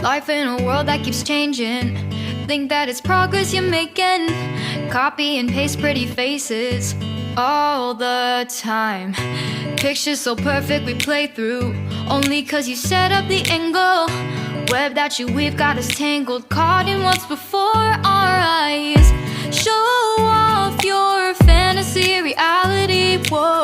Life in a world that keeps changing. Think that it's progress you're making. Copy and paste pretty faces all the time. Pictures so perfect we play through, only cause you set up the angle. Web that you weave got us tangled, caught in what's before our eyes. Show off your fantasy, reality, whoa.